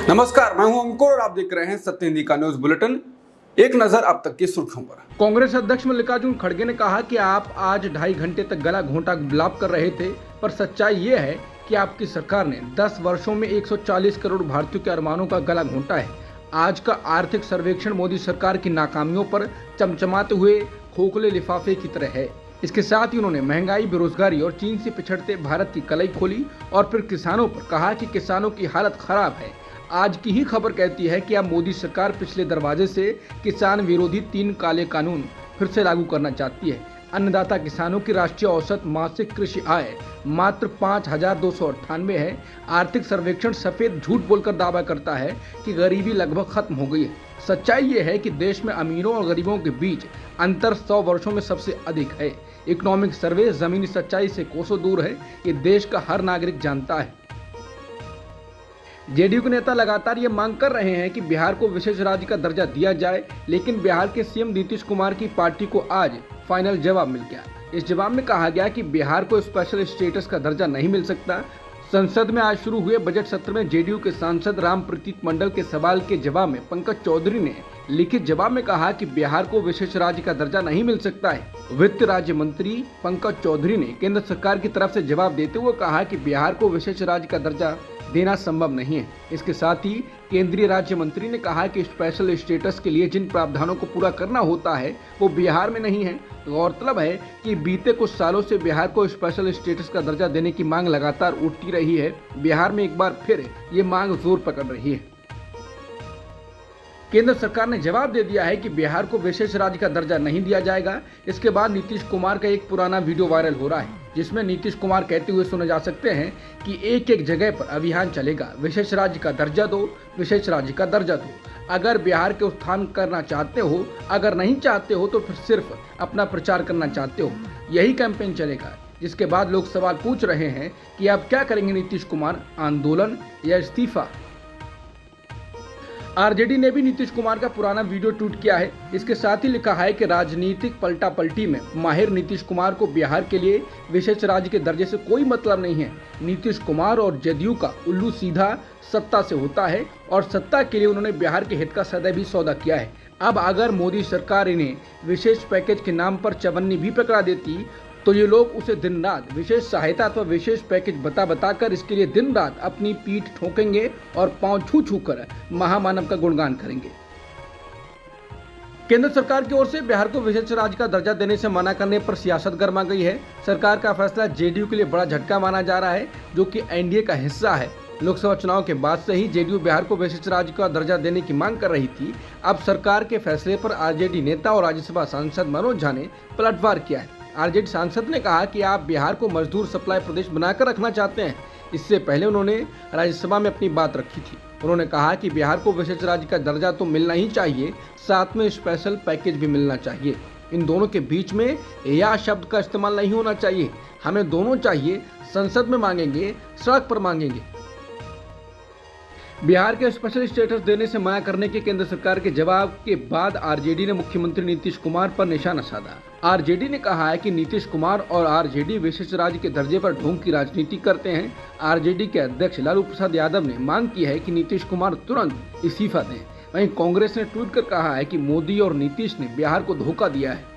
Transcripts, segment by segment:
नमस्कार, मैं हूं अंकुर और आप देख रहे हैं सत्य हिंदी का न्यूज बुलेटिन। एक नजर अब तक की सुर्खियों पर। कांग्रेस अध्यक्ष मल्लिकार्जुन खड़गे ने कहा कि आप आज 2.5 घंटे तक गला घोंटा विलाप कर रहे थे, पर सच्चाई ये है कि आपकी सरकार ने 10 वर्षों में 140 करोड़ भारतीयों के अरमानों का गला घोंटा है। आज का आर्थिक सर्वेक्षण मोदी सरकार की नाकामियों पर चमचमाते हुए खोखले लिफाफे की तरह है। इसके साथ ही उन्होंने महंगाई, बेरोजगारी और चीन से पिछड़ते भारत की कलई खोली और फिर किसानों पर कहा कि किसानों की हालत खराब है। आज की ही खबर कहती है कि अब मोदी सरकार पिछले दरवाजे से किसान विरोधी 3 काले कानून फिर से लागू करना चाहती है। अन्नदाता किसानों की राष्ट्रीय औसत मासिक कृषि आय मात्र 5,298 है। आर्थिक सर्वेक्षण सफेद झूठ बोलकर दावा करता है कि गरीबी लगभग खत्म हो गई है। सच्चाई ये है कि देश में अमीरों और गरीबों के बीच अंतर 100 वर्षों में सबसे अधिक है। इकोनॉमिक सर्वे जमीनी सच्चाई से कोसों दूर है, ये देश का हर नागरिक जानता है। जेडीयू के नेता लगातार ये मांग कर रहे हैं कि बिहार को विशेष राज्य का दर्जा दिया जाए, लेकिन बिहार के सीएम नीतीश कुमार की पार्टी को आज फाइनल जवाब मिल गया। इस जवाब में कहा गया कि बिहार को स्पेशल स्टेटस का दर्जा नहीं मिल सकता। संसद में आज शुरू हुए बजट सत्र में जेडीयू के सांसद राम प्रतीक मंडल के सवाल के जवाब में पंकज चौधरी ने लिखित जवाब में कहा कि बिहार को विशेष राज्य का दर्जा नहीं मिल सकता है। वित्त राज्य मंत्री पंकज चौधरी ने केंद्र सरकार की तरफ से जवाब देते हुए कहा कि बिहार को विशेष राज्य का दर्जा देना संभव नहीं है। इसके साथ ही केंद्रीय राज्य मंत्री ने कहा कि स्पेशल स्टेटस के लिए जिन प्रावधानों को पूरा करना होता है वो बिहार में नहीं है। गौरतलब है कि बीते कुछ सालों से बिहार को स्पेशल स्टेटस का दर्जा देने की मांग लगातार उठती रही है। बिहार में एक बार फिर ये मांग जोर पकड़ रही है। केंद्र सरकार ने जवाब दे दिया है कि बिहार को विशेष राज्य का दर्जा नहीं दिया जाएगा। इसके बाद नीतीश कुमार का एक पुराना वीडियो वायरल हो रहा है, जिसमें नीतीश कुमार कहते हुए सुने जा सकते हैं कि एक एक जगह पर अभियान चलेगा, विशेष राज्य का दर्जा दो, विशेष राज्य का दर्जा दो। अगर बिहार के उत्थान करना चाहते हो, अगर नहीं चाहते हो तो फिर सिर्फ अपना प्रचार करना चाहते हो, यही कैंपेन चलेगा। जिसके बाद लोग सवाल पूछ रहे हैं कि अब क्या करेंगे नीतीश कुमार, आंदोलन या इस्तीफा। आरजेडी ने भी नीतीश कुमार का पुराना वीडियो ट्वीट किया है। इसके साथ ही लिखा है कि राजनीतिक पलटा पलटी में माहिर नीतीश कुमार को बिहार के लिए विशेष राज्य के दर्जे से कोई मतलब नहीं है। नीतीश कुमार और जदयू का उल्लू सीधा सत्ता से होता है और सत्ता के लिए उन्होंने बिहार के हित का सदैव ही सौदा किया है। अब अगर मोदी सरकार इन्हें विशेष पैकेज के नाम पर चवन्नी भी पकड़ा देती तो ये लोग उसे दिन रात विशेष सहायता अथवा विशेष पैकेज बताकर इसके लिए दिन रात अपनी पीठ ठोकेंगे और पांव छू छू कर महामानव का गुणगान करेंगे। केंद्र सरकार की ओर से बिहार को विशेष राज्य का दर्जा देने से मना करने पर सियासत गर्मा गई है। सरकार का फैसला जेडीयू के लिए बड़ा झटका माना जा रहा है, जो कि एनडीए का हिस्सा है। लोकसभा चुनाव के बाद से ही जेडीयू बिहार को विशेष राज्य का दर्जा देने की मांग कर रही थी। अब सरकार के फैसले पर आरजेडी नेता और राज्यसभा सांसद मनोज झा ने पलटवार किया है। आरजेडी सांसद ने कहा कि आप बिहार को मजदूर सप्लाई प्रदेश बनाकर रखना चाहते हैं। इससे पहले उन्होंने राज्यसभा में अपनी बात रखी थी। उन्होंने कहा कि बिहार को विशेष राज्य का दर्जा तो मिलना ही चाहिए, साथ में स्पेशल पैकेज भी मिलना चाहिए। इन दोनों के बीच में या शब्द का इस्तेमाल नहीं होना चाहिए। हमें दोनों चाहिए, संसद में मांगेंगे, सड़क पर मांगेंगे। बिहार के स्पेशल स्टेटस देने से मना करने के केंद्र सरकार के जवाब के बाद आरजेडी ने मुख्यमंत्री नीतीश कुमार पर निशाना साधा। आरजेडी ने कहा है कि नीतीश कुमार और आरजेडी विशेष राज्य के दर्जे पर ढोंग की राजनीति करते हैं। आरजेडी के अध्यक्ष लालू प्रसाद यादव ने मांग की है कि नीतीश कुमार तुरंत इस्तीफा दें। वहीं कांग्रेस ने ट्वीट कर कहा है कि मोदी और नीतीश ने बिहार को धोखा दिया है।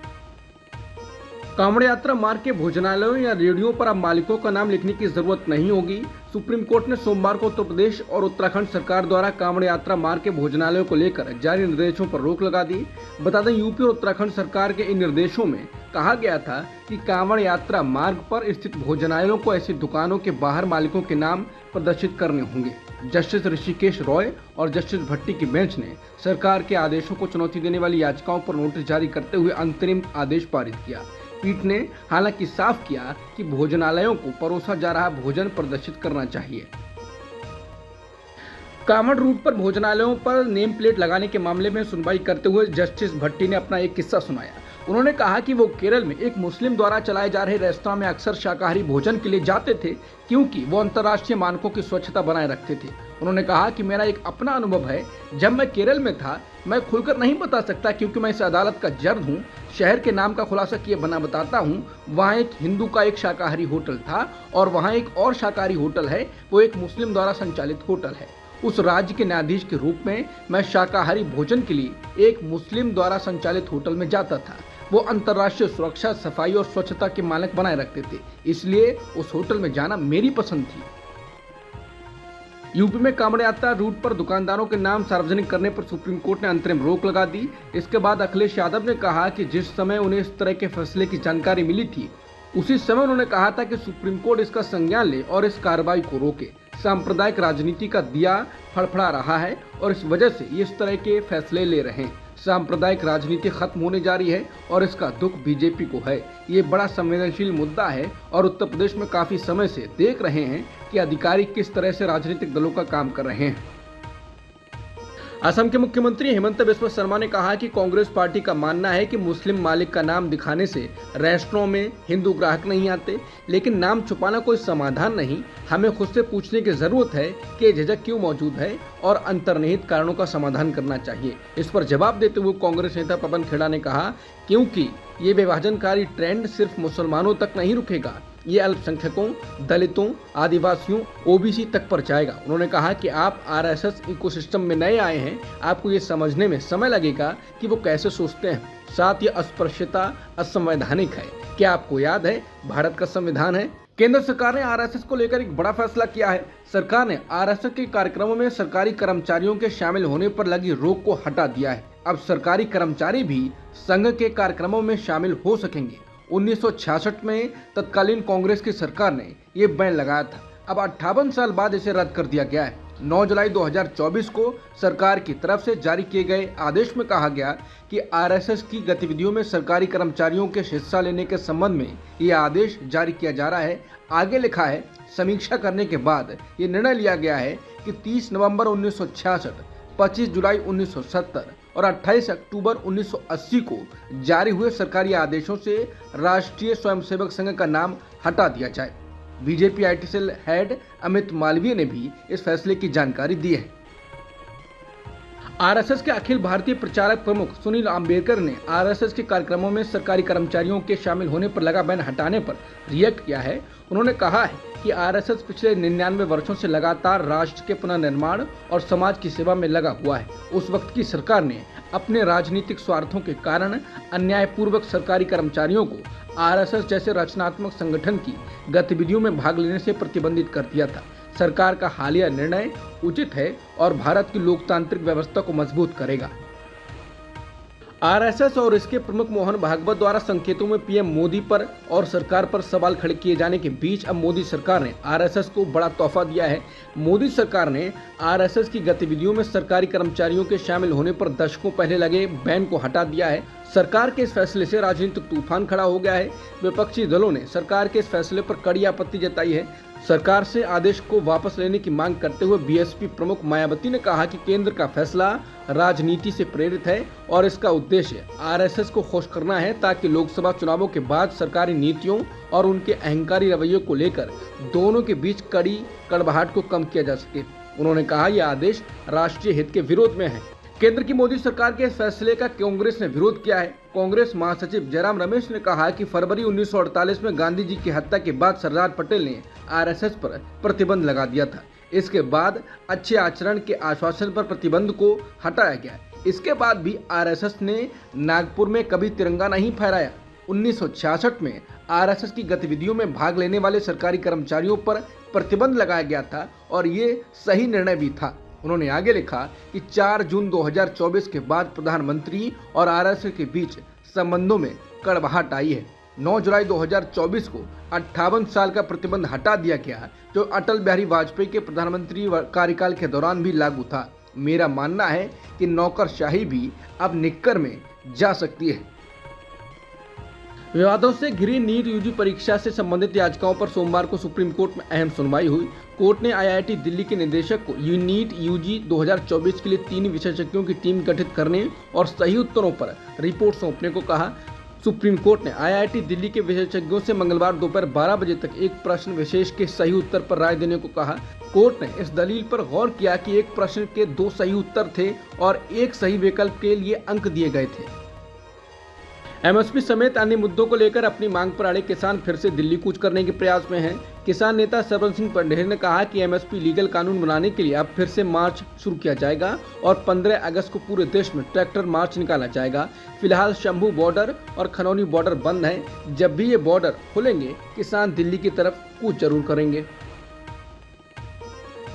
कांवड़ यात्रा मार्ग के भोजनालयों या रेहड़ियों पर अब मालिकों का नाम लिखने की जरूरत नहीं होगी। सुप्रीम कोर्ट ने सोमवार को उत्तर प्रदेश और उत्तराखंड सरकार द्वारा कांवड़ यात्रा मार्ग के भोजनालयों को लेकर जारी निर्देशों पर रोक लगा दी। बता दें, यूपी और उत्तराखंड सरकार के इन निर्देशों में कहा गया था कि कांवड़ यात्रा मार्ग पर स्थित भोजनालयों को ऐसी दुकानों के बाहर मालिकों के नाम प्रदर्शित करने होंगे। जस्टिस ऋषिकेश रॉय और जस्टिस भट्टी की बेंच ने सरकार के आदेशों को चुनौती देने वाली याचिकाओं पर नोटिस जारी करते हुए अंतरिम आदेश पारित किया। पीठ ने हालांकि साफ किया कि भोजनालयों को परोसा जा रहा भोजन प्रदर्शित करना चाहिए। कांवड़ रूट पर भोजनालयों पर नेम प्लेट लगाने के मामले में सुनवाई करते हुए जस्टिस भट्टी ने अपना एक किस्सा सुनाया। उन्होंने कहा कि वो केरल में एक मुस्लिम द्वारा चलाए जा रहे रेस्तरां में अक्सर शाकाहारी भोजन के लिए जाते थे, क्योंकि वो अंतर्राष्ट्रीय मानकों की स्वच्छता बनाए रखते थे। उन्होंने कहा कि मेरा एक अपना अनुभव है, जब मैं केरल में था, मैं खुलकर नहीं बता सकता क्योंकि मैं इस अदालत का जज हूँ। शहर के नाम का खुलासा किए बना बताता हूँ। वहाँ एक हिंदू का एक शाकाहारी होटल था और वहाँ एक और शाकाहारी होटल है, वो एक मुस्लिम द्वारा संचालित होटल है। उस राज्य के न्यायाधीश के रूप में मैं शाकाहारी भोजन के लिए एक मुस्लिम द्वारा संचालित होटल में जाता था। वो अंतर्राष्ट्रीय सुरक्षा, सफाई और स्वच्छता के मानक बनाए रखते थे, इसलिए उस होटल में जाना मेरी पसंद थी। यूपी में कांवड़ यात्रा रूट पर दुकानदारों के नाम सार्वजनिक करने पर सुप्रीम कोर्ट ने अंतरिम रोक लगा दी। इसके बाद अखिलेश यादव ने कहा कि जिस समय उन्हें इस तरह के फैसले की जानकारी मिली थी, उसी समय उन्होंने कहा था कि सुप्रीम कोर्ट इसका संज्ञान ले और इस कार्रवाई को रोके। सांप्रदायिक राजनीति का दिया फड़फड़ा रहा है और इस वजह से ये इस तरह के फैसले ले रहे हैं। सांप्रदायिक राजनीति खत्म होने जा रही है और इसका दुख बीजेपी को है। ये बड़ा संवेदनशील मुद्दा है और उत्तर प्रदेश में काफी समय से देख रहे हैं कि अधिकारी किस तरह से राजनीतिक दलों का काम कर रहे हैं। असम के मुख्यमंत्री हेमंत बिस्वा शर्मा ने कहा कि कांग्रेस पार्टी का मानना है कि मुस्लिम मालिक का नाम दिखाने से रेस्टोरों में हिंदू ग्राहक नहीं आते, लेकिन नाम छुपाना कोई समाधान नहीं। हमें खुद से पूछने की जरूरत है कि ये झिझक क्यों मौजूद है और अंतर्निहित कारणों का समाधान करना चाहिए। इस पर जवाब देते हुए कांग्रेस नेता पवन खेड़ा ने कहा, क्योंकि ये विभाजनकारी ट्रेंड सिर्फ मुसलमानों तक नहीं रुकेगा, ये अल्पसंख्यकों, दलितों, आदिवासियों, ओबीसी तक पर जाएगा। उन्होंने कहा कि आप आरएसएस इकोसिस्टम में नए आए हैं, आपको ये समझने में समय लगेगा कि वो कैसे सोचते हैं। साथ ही अस्पृश्यता असंवैधानिक है। क्या आपको याद है भारत का संविधान है? केंद्र सरकार ने आरएसएस को लेकर एक बड़ा फैसला किया है। सरकार ने आरएसएस के कार्यक्रमों में सरकारी कर्मचारियों के शामिल होने पर लगी रोक को हटा दिया है। अब सरकारी कर्मचारी भी संघ के कार्यक्रमों में शामिल हो सकेंगे। 1966 में तत्कालीन कांग्रेस की सरकार ने ये बैन लगाया था। अब 58 साल बाद इसे रद्द कर दिया गया है। 9 जुलाई 2024 को सरकार की तरफ से जारी किए गए आदेश में कहा गया कि आरएसएस की गतिविधियों में सरकारी कर्मचारियों के हिस्सा लेने के संबंध में ये आदेश जारी किया जा रहा है। आगे लिखा है, समीक्षा करने के बाद ये निर्णय लिया गया है कि 30 नवंबर 1966, 25 जुलाई 1970 और 28 अक्टूबर 1980 को जारी हुए सरकारी आदेशों से राष्ट्रीय स्वयंसेवक संघ का नाम हटा दिया जाए। BJP IT cell head Amit Malviya ने भी इस फैसले की जानकारी दी है। आरएसएस के अखिल भारतीय प्रचारक प्रमुख सुनील अम्बेडकर ने आरएसएस के कार्यक्रमों में सरकारी कर्मचारियों के शामिल होने पर लगा बैन हटाने पर रिएक्ट किया है। उन्होंने कहा है कि आरएसएस पिछले 99 वर्षों से लगातार राष्ट्र के पुनर्निर्माण और समाज की सेवा में लगा हुआ है। उस वक्त की सरकार ने अपने राजनीतिक स्वार्थों के कारण अन्यायपूर्वक सरकारी कर्मचारियों को आरएसएस जैसे रचनात्मक संगठन की गतिविधियों में भाग लेने से प्रतिबंधित कर दिया था। सरकार का हालिया निर्णय उचित है और भारत की लोकतांत्रिक व्यवस्था को मजबूत करेगा। आरएसएस और इसके प्रमुख मोहन भागवत द्वारा संकेतों में पीएम मोदी पर और सरकार पर सवाल खड़े किए जाने के बीच अब मोदी सरकार ने आरएसएस को बड़ा तोहफा दिया है। मोदी सरकार ने आरएसएस की गतिविधियों में सरकारी कर्मचारियों के शामिल होने पर दशकों पहले लगे बैन को हटा दिया है। सरकार के इस फैसले से राजनीतिक तूफान खड़ा हो गया है। विपक्षी दलों ने सरकार के इस फैसले पर कड़ी आपत्ति जताई है। सरकार से आदेश को वापस लेने की मांग करते हुए बीएसपी प्रमुख मायावती ने कहा कि केंद्र का फैसला राजनीति से प्रेरित है और इसका उद्देश्य आरएसएस को खुश करना है ताकि लोकसभा चुनावों के बाद सरकारी नीतियों और उनके अहंकारी रवैये को लेकर दोनों के बीच कड़वाहट को कम किया जा सके। उन्होंने कहा यह आदेश राष्ट्रीय हित के विरोध में है। केंद्र की मोदी सरकार के इस फैसले का कांग्रेस ने विरोध किया है। कांग्रेस महासचिव जयराम रमेश ने कहा कि फरवरी 1948 में गांधी जी की हत्या के बाद सरदार पटेल ने आरएसएस पर प्रतिबंध लगा दिया था। इसके बाद अच्छे आचरण के आश्वासन पर प्रतिबंध को हटाया गया। इसके बाद भी आरएसएस ने नागपुर में कभी तिरंगा नहीं फहराया। 1966 में आरएसएस की गतिविधियों में भाग लेने वाले सरकारी कर्मचारियों पर प्रतिबंध लगाया गया था और ये सही निर्णय भी था। उन्होंने आगे लिखा कि 4 जून 2024 के बाद प्रधानमंत्री और आरएसएस के बीच संबंधों में कड़वाहट आई है। 9 जुलाई 2024 को 58 साल का प्रतिबंध हटा दिया गया, जो अटल बिहारी वाजपेयी के प्रधानमंत्री कार्यकाल के दौरान भी लागू था। मेरा मानना है कि नौकरशाही भी अब निक्कर में जा सकती है। विवादों से घिरी नीट यूजी परीक्षा से संबंधित याचिकाओं पर सोमवार को सुप्रीम कोर्ट में अहम सुनवाई हुई। कोर्ट ने आईआईटी दिल्ली के निदेशक को नीट यूजी 2024 के लिए 3 विशेषज्ञों की टीम गठित करने और सही उत्तरों पर रिपोर्ट सौंपने को कहा। सुप्रीम कोर्ट ने आईआईटी दिल्ली के विशेषज्ञों से मंगलवार दोपहर 12 बजे तक एक प्रश्न विशेष के सही उत्तर पर राय देने को कहा। कोर्ट ने इस दलील पर गौर किया कि एक प्रश्न के 2 सही उत्तर थे और एक सही विकल्प के लिए अंक दिए गए थे। एमएसपी समेत अन्य मुद्दों को लेकर अपनी मांग पर अड़े किसान फिर से दिल्ली कूच करने के प्रयास में हैं। किसान नेता सरवन सिंह पंडेर ने कहा कि एमएसपी लीगल कानून बनाने के लिए अब फिर से मार्च शुरू किया जाएगा और 15 अगस्त को पूरे देश में ट्रैक्टर मार्च निकाला जाएगा। फिलहाल शंभू बॉर्डर और खनौनी बॉर्डर बंद है। जब भी ये बॉर्डर खुलेंगे किसान दिल्ली की तरफ कूच जरूर करेंगे।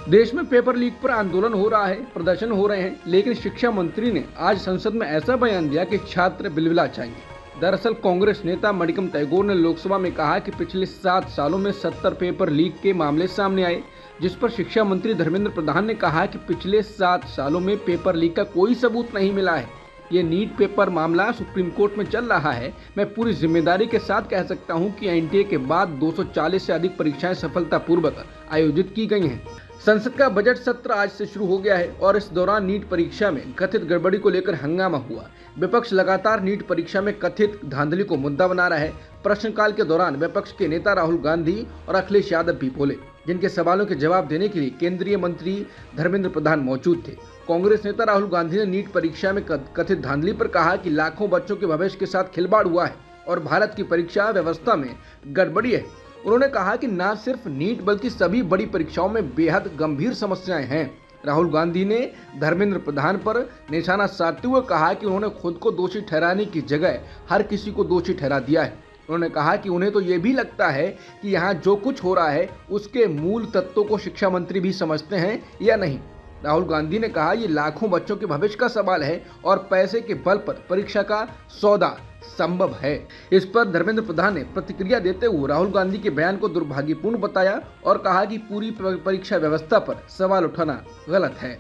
देश में पेपर लीक पर आंदोलन हो रहा है, प्रदर्शन हो रहे हैं, लेकिन शिक्षा मंत्री ने आज संसद में ऐसा बयान दिया कि छात्र बिलबिला जाएंगे। दरअसल कांग्रेस नेता मणिकम टैगोर ने लोकसभा में कहा कि पिछले 7 सालों में 70 पेपर लीक के मामले सामने आए, जिस पर शिक्षा मंत्री धर्मेंद्र प्रधान ने कहा कि पिछले 7 सालों में पेपर लीक का कोई सबूत नहीं मिला है। ये नीट पेपर मामला सुप्रीम कोर्ट में चल रहा है। मैं पूरी जिम्मेदारी के साथ कह सकता हूं कि एनटीए के बाद 240 से अधिक परीक्षाएं सफलतापूर्वक आयोजित की गई हैं। संसद का बजट सत्र आज से शुरू हो गया है और इस दौरान नीट परीक्षा में कथित गड़बड़ी को लेकर हंगामा हुआ। विपक्ष लगातार नीट परीक्षा में कथित धांधली को मुद्दा बना रहा है। प्रश्नकाल के दौरान विपक्ष के नेता राहुल गांधी और अखिलेश यादव भी बोले, जिनके सवालों के जवाब देने के लिए केंद्रीय मंत्री धर्मेंद्र प्रधान मौजूद थे। कांग्रेस नेता राहुल गांधी ने नीट परीक्षा में कथित धांधली पर कहा कि लाखों बच्चों के भविष्य के साथ खिलवाड़ हुआ है और भारत की परीक्षा व्यवस्था में गड़बड़ी है। उन्होंने कहा कि न सिर्फ नीट बल्कि सभी बड़ी परीक्षाओं में बेहद गंभीर समस्याएं हैं। राहुल गांधी ने धर्मेंद्र प्रधान पर निशाना साधते हुए कहा कि उन्होंने खुद को दोषी ठहराने की जगह हर किसी को दोषी ठहरा दिया है। उन्होंने कहा कि उन्हें तो ये भी लगता है कि यहाँ जो कुछ हो रहा है उसके मूल तत्वों को शिक्षा मंत्री भी समझते हैं या नहीं। राहुल गांधी ने कहा ये लाखों बच्चों के भविष्य का सवाल है और पैसे के बल पर परीक्षा का सौदा संभव है। इस पर धर्मेंद्र प्रधान ने प्रतिक्रिया देते हुए राहुल गांधी के बयान को दुर्भाग्यपूर्ण बताया और कहा कि पूरी परीक्षा व्यवस्था पर सवाल उठाना गलत है।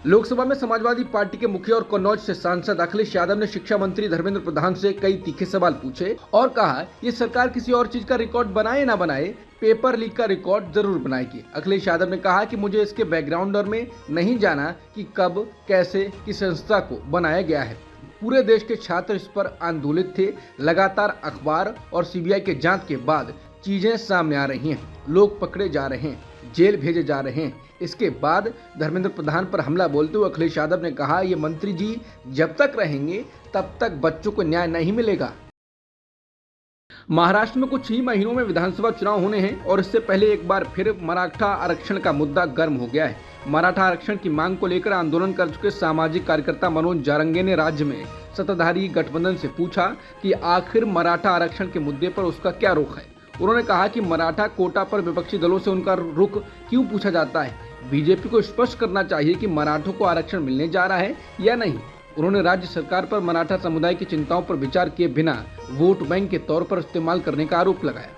लोकसभा में समाजवादी पार्टी के मुखिया और कन्नौज से सांसद अखिलेश यादव ने शिक्षा मंत्री धर्मेंद्र प्रधान से कई तीखे सवाल पूछे और कहा ये सरकार किसी और चीज का रिकॉर्ड बनाए ना बनाए, पेपर लीक का रिकॉर्ड जरूर बनाएगी। अखिलेश यादव ने कहा कि मुझे इसके बैकग्राउंड में नहीं जाना कि कब कैसे किस संस्था को बनाया गया है। पूरे देश के छात्र इस पर आंदोलित थे। लगातार अखबार और सीबीआई के जांच के बाद चीजें सामने आ रही हैं, लोग पकड़े जा रहे हैं, जेल भेजे जा रहे हैं। इसके बाद धर्मेंद्र प्रधान पर हमला बोलते हुए अखिलेश यादव ने कहा ये मंत्री जी जब तक रहेंगे तब तक बच्चों को न्याय नहीं मिलेगा। महाराष्ट्र में कुछ ही महीनों में विधानसभा चुनाव होने हैं और इससे पहले एक बार फिर मराठा आरक्षण का मुद्दा गर्म हो गया है। मराठा आरक्षण की मांग को लेकर आंदोलन कर चुके सामाजिक कार्यकर्ता मनोज जारंगे ने राज्य में सत्ताधारी गठबंधन से पूछा कि आखिर मराठा आरक्षण के मुद्दे पर उसका क्या रुख है। उन्होंने कहा कि मराठा कोटा पर विपक्षी दलों से उनका रुख क्यों पूछा जाता है। बीजेपी को स्पष्ट करना चाहिए कि मराठों को आरक्षण मिलने जा रहा है या नहीं। उन्होंने राज्य सरकार पर मराठा समुदाय की चिंताओं पर विचार किए बिना वोट बैंक के तौर पर इस्तेमाल करने का आरोप लगाया।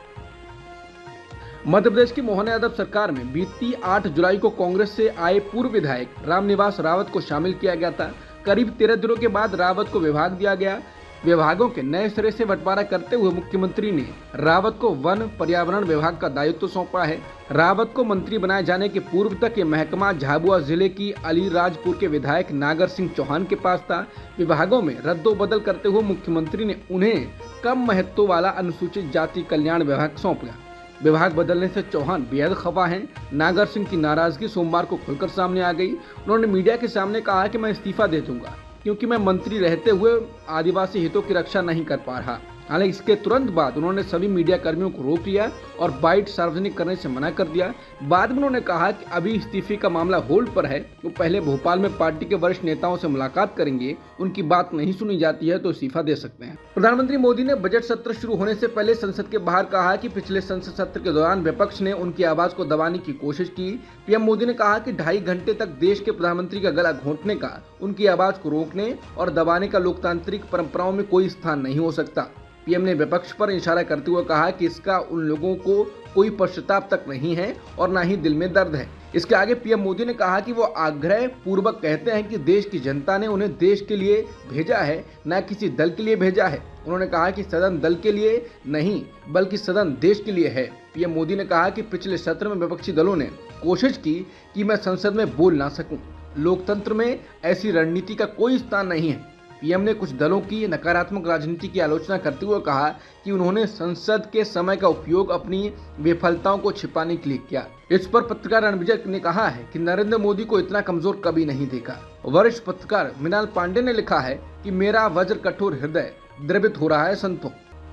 मध्य प्रदेश की मोहन यादव सरकार में बीती 8 जुलाई को कांग्रेस से आए पूर्व विधायक रामनिवास रावत को शामिल किया गया था। करीब 13 दिनों के बाद रावत को विभाग दिया गया। विभागों के नए सिरे से बंटवारा करते हुए मुख्यमंत्री ने रावत को वन पर्यावरण विभाग का दायित्व सौंपा है। रावत को मंत्री बनाए जाने के पूर्व तक ये महकमा झाबुआ जिले की अलीराजपुर के विधायक नागर सिंह चौहान के पास था। विभागों में रद्दोबदल करते हुए मुख्यमंत्री ने उन्हें कम महत्व वाला अनुसूचित जाति कल्याण विभाग सौंप दिया। विभाग बदलने से चौहान बेहद खफा हैं। नागर सिंह की नाराजगी सोमवार को खुलकर सामने आ गई। उन्होंने मीडिया के सामने कहा कि मैं इस्तीफा दे दूंगा क्योंकि मैं मंत्री रहते हुए आदिवासी हितों की रक्षा नहीं कर पा रहा। हालांकि इसके तुरंत बाद उन्होंने सभी मीडिया कर्मियों को रोक लिया और बाइट सार्वजनिक करने से मना कर दिया। बाद में उन्होंने कहा कि अभी इस्तीफे का मामला होल्ड पर है। वो पहले भोपाल में पार्टी के वरिष्ठ नेताओं से मुलाकात करेंगे, उनकी बात नहीं सुनी जाती है तो इस्तीफा दे सकते हैं। प्रधानमंत्री मोदी ने बजट सत्र शुरू होने से पहले संसद के बाहर कहा कि पिछले संसद सत्र के दौरान विपक्ष ने उनकी आवाज को दबाने की कोशिश की। पीएम मोदी ने कहा कि 2.5 घंटे तक देश के प्रधानमंत्री का गला घोंटने का, उनकी आवाज को रोकने और दबाने का लोकतांत्रिक परंपराओं में कोई स्थान नहीं हो सकता। पीएम ने विपक्ष पर इशारा करते हुए कहा कि इसका उन लोगों को कोई पश्चाताप तक नहीं है और न ही दिल में दर्द है। इसके आगे पीएम मोदी ने कहा कि वो आग्रह पूर्वक कहते हैं कि देश की जनता ने उन्हें देश के लिए भेजा है, न किसी दल के लिए भेजा है। उन्होंने कहा कि सदन दल के लिए नहीं बल्कि सदन देश के लिए है। पीएम मोदी ने कहा कि पिछले सत्र में विपक्षी दलों ने कोशिश की कि मैं संसद में बोल ना सकूं। लोकतंत्र में ऐसी रणनीति का कोई स्थान नहीं है। पीएम ने कुछ दलों की नकारात्मक राजनीति की आलोचना करते हुए कहा कि उन्होंने संसद के समय का उपयोग अपनी विफलताओं को छिपाने के लिए किया। इस पर पत्रकार रणविजय ने कहा है कि नरेंद्र मोदी को इतना कमजोर कभी नहीं देखा। वरिष्ठ पत्रकार मृणाल पांडे ने लिखा है कि मेरा वज्र कठोर हृदय द्रवित हो रहा है संतों।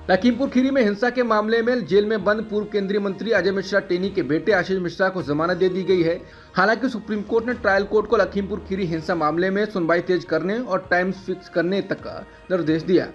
लखीमपुर खीरी में हिंसा के मामले में जेल में बंद पूर्व केंद्रीय मंत्री अजय मिश्रा टेनी के बेटे आशीष मिश्रा को जमानत दे दी गई है। हालांकि सुप्रीम कोर्ट ने ट्रायल कोर्ट को लखीमपुर खीरी हिंसा मामले में सुनवाई तेज करने और टाइम फिक्स करने तक का निर्देश दिया।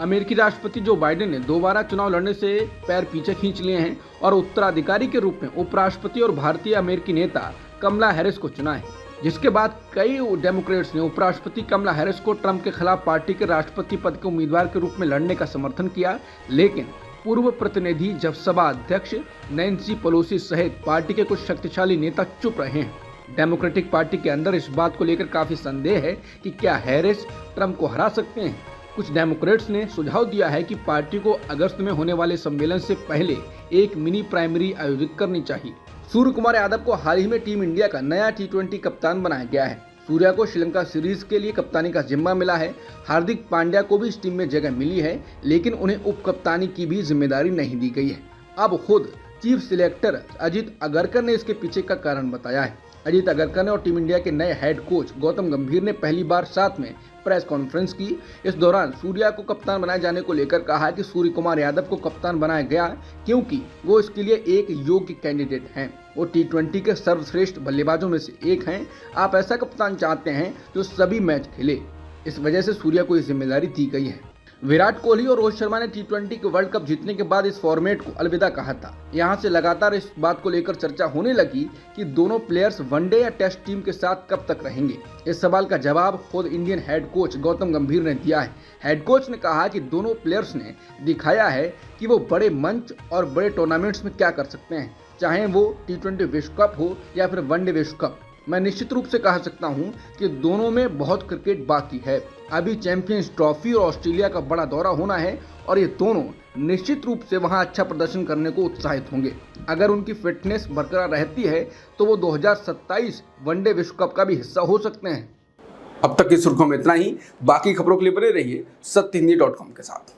अमेरिकी राष्ट्रपति जो बाइडेन ने दोबारा चुनाव लड़ने से पैर पीछे खींच लिए हैं और उत्तराधिकारी के रूप में उपराष्ट्रपति और भारतीय अमेरिकी नेता कमला हैरिस को चुना है, जिसके बाद कई डेमोक्रेट्स ने उपराष्ट्रपति कमला हैरिस को ट्रंप के खिलाफ पार्टी के राष्ट्रपति पद के उम्मीदवार के रूप में लड़ने का समर्थन किया। लेकिन पूर्व प्रतिनिधि सभा अध्यक्ष नैन्सी पेलोसी सहित पार्टी के कुछ शक्तिशाली नेता चुप रहे हैं। डेमोक्रेटिक पार्टी के अंदर इस बात को लेकर काफी संदेह है कि क्या हैरिस ट्रंप को हरा सकते हैं। कुछ डेमोक्रेट्स ने सुझाव दिया है कि पार्टी को अगस्त में होने वाले सम्मेलन से पहले एक मिनी प्राइमरी आयोजित करनी चाहिए। सूर्य कुमार यादव को हाल ही में टीम इंडिया का नया T20 कप्तान बनाया गया है। सूर्या को श्रीलंका सीरीज के लिए कप्तानी का जिम्मा मिला है। हार्दिक पांड्या को भी इस टीम में जगह मिली है, लेकिन उन्हें उप कप्तानी की भी जिम्मेदारी नहीं दी गई है। अब खुद चीफ सिलेक्टर अजित अगरकर ने इसके पीछे का कारण बताया है। अजित अगरकर ने और टीम इंडिया के नए हेड कोच गौतम गंभीर ने पहली बार साथ में प्रेस कॉन्फ्रेंस की। इस दौरान सूर्या को कप्तान बनाए जाने को लेकर कहा कि सूर्य कुमार यादव को कप्तान बनाया गया क्योंकि वो इसके लिए एक योग्य कैंडिडेट हैं। वो T20 के सर्वश्रेष्ठ बल्लेबाजों में से एक हैं। आप ऐसा कप्तान चाहते हैं जो सभी मैच खेले। इस वजह से सूर्या को ये जिम्मेदारी दी गई है। विराट कोहली और रोहित शर्मा ने T20 के वर्ल्ड कप जीतने के बाद इस फॉर्मेट को अलविदा कहा था। यहाँ से लगातार इस बात को लेकर चर्चा होने लगी कि दोनों प्लेयर्स वनडे या टेस्ट टीम के साथ कब तक रहेंगे। इस सवाल का जवाब खुद इंडियन हेड कोच गौतम गंभीर ने दिया है। हेड कोच ने कहा कि दोनों प्लेयर्स ने दिखाया है कि वो बड़े मंच और बड़े टूर्नामेंट्स में क्या कर सकते हैं, चाहे वो T20 विश्व कप हो या फिर वनडे विश्व कप। मैं निश्चित रूप से कह सकता हूं कि दोनों में बहुत क्रिकेट बाकी है। अभी चैंपियंस ट्रॉफी और ऑस्ट्रेलिया का बड़ा दौरा होना है और ये दोनों निश्चित रूप से वहां अच्छा प्रदर्शन करने को उत्साहित होंगे। अगर उनकी फिटनेस बरकरार रहती है तो वो 2027 वनडे विश्व कप का भी हिस्सा हो सकते हैं। अब तक की सुर्खियों में इतना ही। बाकी खबरों के लिए बने रहिए सत्यहिंदी.com के साथ।